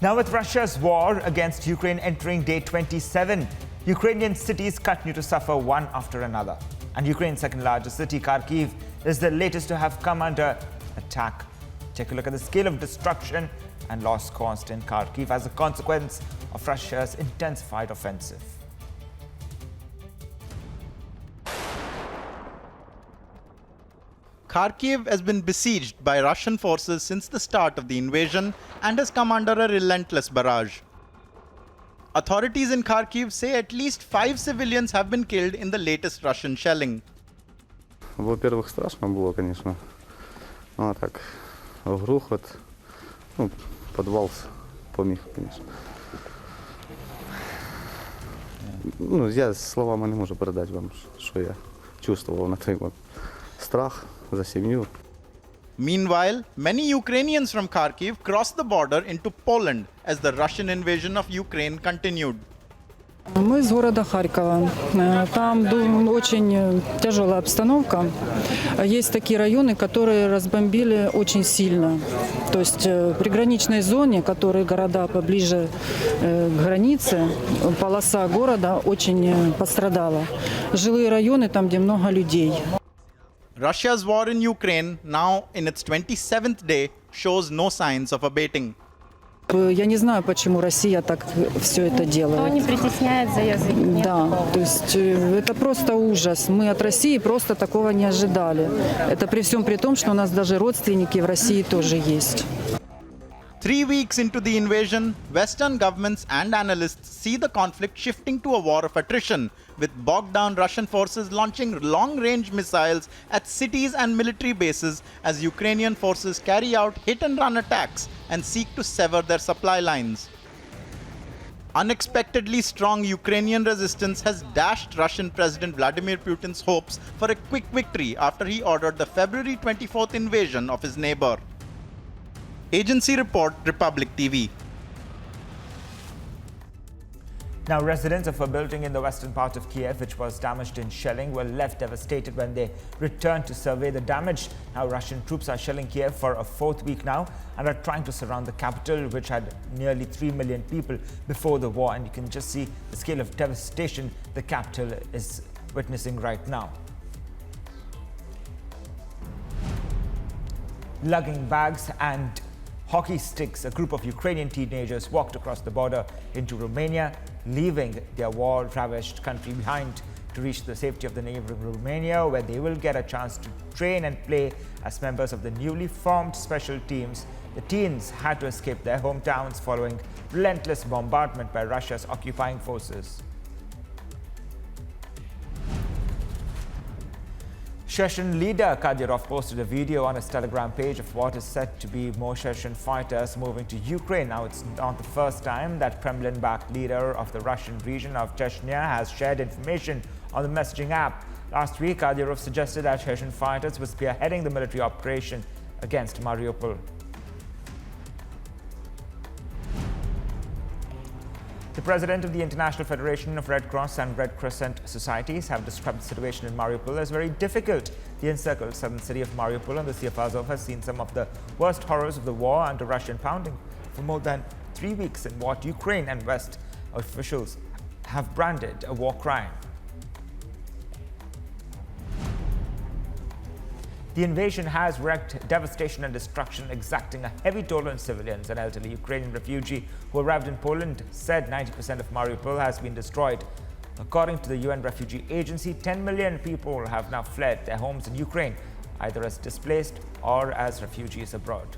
Now, with Russia's war against Ukraine entering day 27, Ukrainian cities continue to suffer one after another. And Ukraine's second largest city, Kharkiv, is the latest to have come under attack. Take a look at the scale of destruction and loss caused in Kharkiv as a consequence of Russia's intensified offensive. Kharkiv has been besieged by Russian forces since the start of the invasion and has come under a relentless barrage. Authorities in Kharkiv say at least 5 civilians have been killed in the latest Russian shelling. Во-первых, страшно было, конечно. Ну, а так, грохот, подвал помех, конечно. Я словами не можу передати вам, що я чувствував на той момент. Страх за сім'ю. Meanwhile, many Ukrainians from Kharkiv crossed the border into Poland as the Russian invasion of Ukraine continued. Мы из города Харькова. Там очень тяжелая обстановка. Есть такие районы, которые разбомбили очень сильно. То есть в приграничной зоне, которые города поближе к границе, полоса города очень пострадала. Жилые районы, там, где много людей. Russia's war in Ukraine, now in its 27th day, shows no signs of abating. Я не знаю, почему Россия так все это делает. Кто не притесняет за язык? Да, то есть это просто ужас. Мы от России просто такого не ожидали. Это при всем при том, что у нас даже родственники в России тоже есть. 3 weeks into the invasion, Western governments and analysts see the conflict shifting to a war of attrition, with bogged-down Russian forces launching long-range missiles at cities and military bases as Ukrainian forces carry out hit-and-run attacks and seek to sever their supply lines. Unexpectedly strong Ukrainian resistance has dashed Russian President Vladimir Putin's hopes for a quick victory after he ordered the February 24th invasion of his neighbor. Agency report, Republic TV. Now, residents of a building in the western part of Kiev, which was damaged in shelling, were left devastated when they returned to survey the damage. Now, Russian troops are shelling Kiev for a 4th week now and are trying to surround the capital, which had nearly 3 million people before the war. And you can just see the scale of devastation the capital is witnessing right now. Lugging bags and hockey sticks, a group of Ukrainian teenagers walked across the border into Romania, leaving their war-ravaged country behind to reach the safety of the neighboring Romania, where they will get a chance to train and play as members of the newly formed special teams. The teens had to escape their hometowns following relentless bombardment by Russia's occupying forces. Chechen leader Kadyrov posted a video on his Telegram page of what is said to be more Chechen fighters moving to Ukraine. Now, it's not the first time that Kremlin-backed leader of the Russian region of Chechnya has shared information on the messaging app. Last week, Kadyrov suggested that Chechen fighters were spearheading the military operation against Mariupol. The president of the International Federation of Red Cross and Red Crescent Societies have described the situation in Mariupol as very difficult. The encircled southern city of Mariupol on the Sea of Azov has seen some of the worst horrors of the war under Russian pounding for more than 3 weeks in what Ukraine and West officials have branded a war crime. The invasion has wreaked devastation and destruction, exacting a heavy toll on civilians. An elderly Ukrainian refugee who arrived in Poland said 90% of Mariupol has been destroyed. According to the UN Refugee Agency, 10 million people have now fled their homes in Ukraine, either as displaced or as refugees abroad.